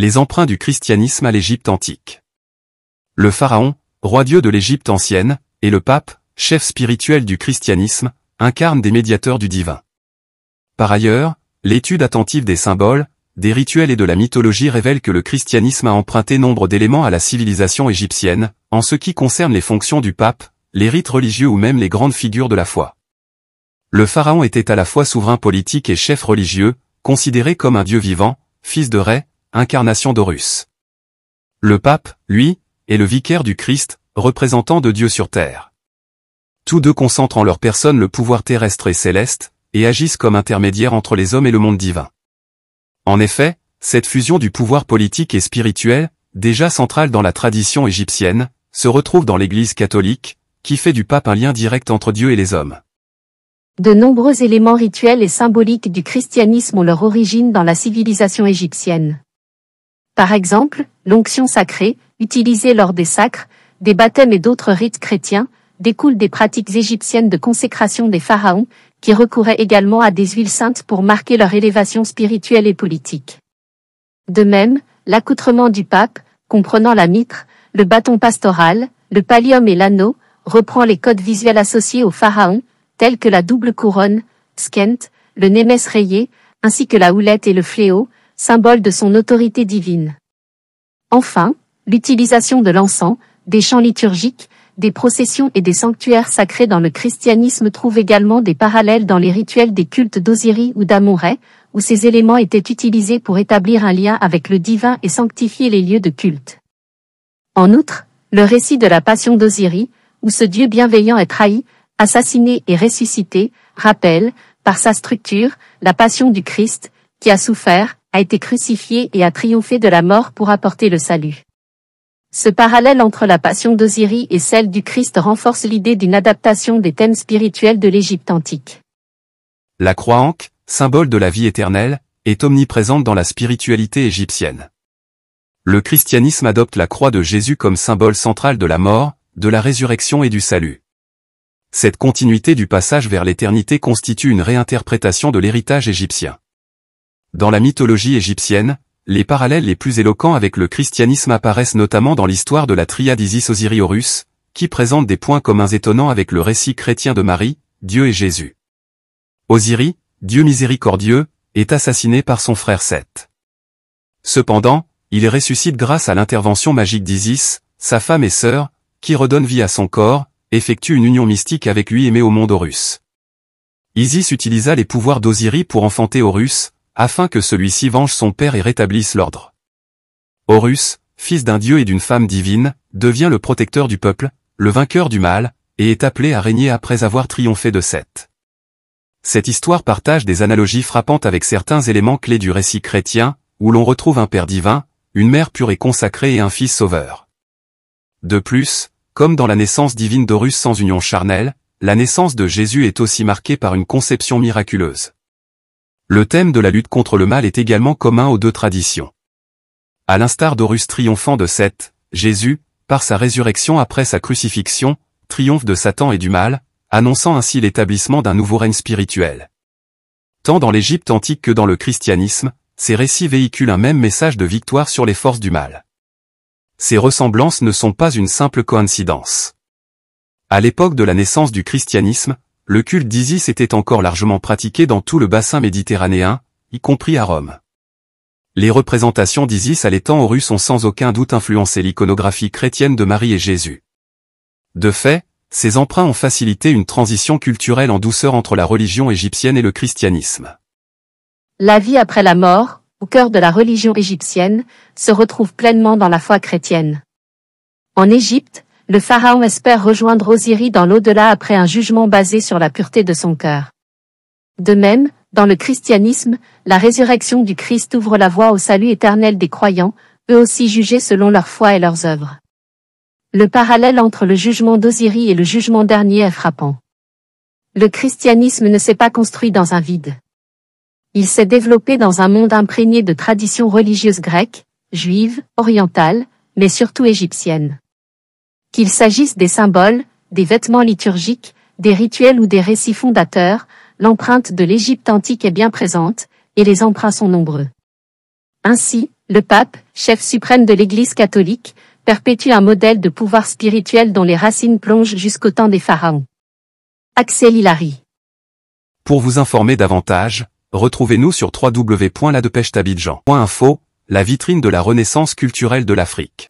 les emprunts du christianisme à l'Égypte antique. Le pharaon, roi-dieu de l'Égypte ancienne, et le pape, chef spirituel du christianisme, incarnent des médiateurs du divin. Par ailleurs, l'étude attentive des symboles, des rituels et de la mythologie révèle que le christianisme a emprunté nombre d'éléments à la civilisation égyptienne, en ce qui concerne les fonctions du pape, les rites religieux ou même les grandes figures de la foi. Le pharaon était à la fois souverain politique et chef religieux, considéré comme un dieu vivant, fils de Ré, incarnation d'Horus. Le pape, lui, est le vicaire du Christ, représentant de Dieu sur terre. Tous deux concentrent en leur personne le pouvoir terrestre et céleste, et agissent comme intermédiaires entre les hommes et le monde divin. En effet, cette fusion du pouvoir politique et spirituel, déjà centrale dans la tradition égyptienne, se retrouve dans l'Église catholique, qui fait du pape un lien direct entre Dieu et les hommes. De nombreux éléments rituels et symboliques du christianisme ont leur origine dans la civilisation égyptienne. Par exemple, l'onction sacrée, utilisée lors des sacres, des baptêmes et d'autres rites chrétiens, découle des pratiques égyptiennes de consécration des pharaons, qui recouraient également à des huiles saintes pour marquer leur élévation spirituelle et politique. De même, l'accoutrement du pape, comprenant la mitre, le bâton pastoral, le pallium et l'anneau, reprend les codes visuels associés aux pharaons, tels que la double couronne, skent, le némès rayé, ainsi que la houlette et le fléau, symbole de son autorité divine. Enfin, l'utilisation de l'encens, des chants liturgiques, des processions et des sanctuaires sacrés dans le christianisme trouve également des parallèles dans les rituels des cultes d'Osiris ou d'Amon-Ré, où ces éléments étaient utilisés pour établir un lien avec le divin et sanctifier les lieux de culte. En outre, le récit de la passion d'Osiris, où ce dieu bienveillant est trahi, assassiné et ressuscité, rappelle, par sa structure, la passion du Christ, qui a souffert, a été crucifié et a triomphé de la mort pour apporter le salut. Ce parallèle entre la passion d'Osiris et celle du Christ renforce l'idée d'une adaptation des thèmes spirituels de l'Égypte antique. La croix ankh, symbole de la vie éternelle, est omniprésente dans la spiritualité égyptienne. Le christianisme adopte la croix de Jésus comme symbole central de la mort, de la résurrection et du salut. Cette continuité du passage vers l'éternité constitue une réinterprétation de l'héritage égyptien. Dans la mythologie égyptienne, les parallèles les plus éloquents avec le christianisme apparaissent notamment dans l'histoire de la triade Isis-Osiris-Horus, qui présente des points communs étonnants avec le récit chrétien de Marie, Dieu et Jésus. Osiris, Dieu miséricordieux, est assassiné par son frère Seth. Cependant, il ressuscite grâce à l'intervention magique d'Isis, sa femme et sœur, qui redonne vie à son corps, effectue une union mystique avec lui et met au monde Horus. Isis utilisa les pouvoirs d'Osiris pour enfanter Horus, afin que celui-ci venge son père et rétablisse l'ordre. Horus, fils d'un dieu et d'une femme divine, devient le protecteur du peuple, le vainqueur du mal, et est appelé à régner après avoir triomphé de Seth. Cette histoire partage des analogies frappantes avec certains éléments clés du récit chrétien, où l'on retrouve un père divin, une mère pure et consacrée et un fils sauveur. De plus, comme dans la naissance divine d'Horus sans union charnelle, la naissance de Jésus est aussi marquée par une conception miraculeuse. Le thème de la lutte contre le mal est également commun aux deux traditions. À l'instar d'Horus triomphant de Seth, Jésus, par sa résurrection après sa crucifixion, triomphe de Satan et du mal, annonçant ainsi l'établissement d'un nouveau règne spirituel. Tant dans l'Égypte antique que dans le christianisme, ces récits véhiculent un même message de victoire sur les forces du mal. Ces ressemblances ne sont pas une simple coïncidence. À l'époque de la naissance du christianisme, le culte d'Isis était encore largement pratiqué dans tout le bassin méditerranéen, y compris à Rome. Les représentations d'Isis allaitant Horus ont sans aucun doute influencé l'iconographie chrétienne de Marie et Jésus. De fait, ces emprunts ont facilité une transition culturelle en douceur entre la religion égyptienne et le christianisme. La vie après la mort, au cœur de la religion égyptienne, se retrouve pleinement dans la foi chrétienne. En Égypte, le pharaon espère rejoindre Osiris dans l'au-delà après un jugement basé sur la pureté de son cœur. De même, dans le christianisme, la résurrection du Christ ouvre la voie au salut éternel des croyants, eux aussi jugés selon leur foi et leurs œuvres. Le parallèle entre le jugement d'Osiris et le jugement dernier est frappant. Le christianisme ne s'est pas construit dans un vide. Il s'est développé dans un monde imprégné de traditions religieuses grecques, juives, orientales, mais surtout égyptiennes. Qu'il s'agisse des symboles, des vêtements liturgiques, des rituels ou des récits fondateurs, l'empreinte de l'Égypte antique est bien présente, et les emprunts sont nombreux. Ainsi, Le pape, chef suprême de l'Église catholique, perpétue un modèle de pouvoir spirituel dont les racines plongent jusqu'au temps des pharaons. Axel Hilary. Pour vous informer davantage, retrouvez-nous sur www.ladepêchetabidjan.info, la vitrine de la renaissance culturelle de l'Afrique.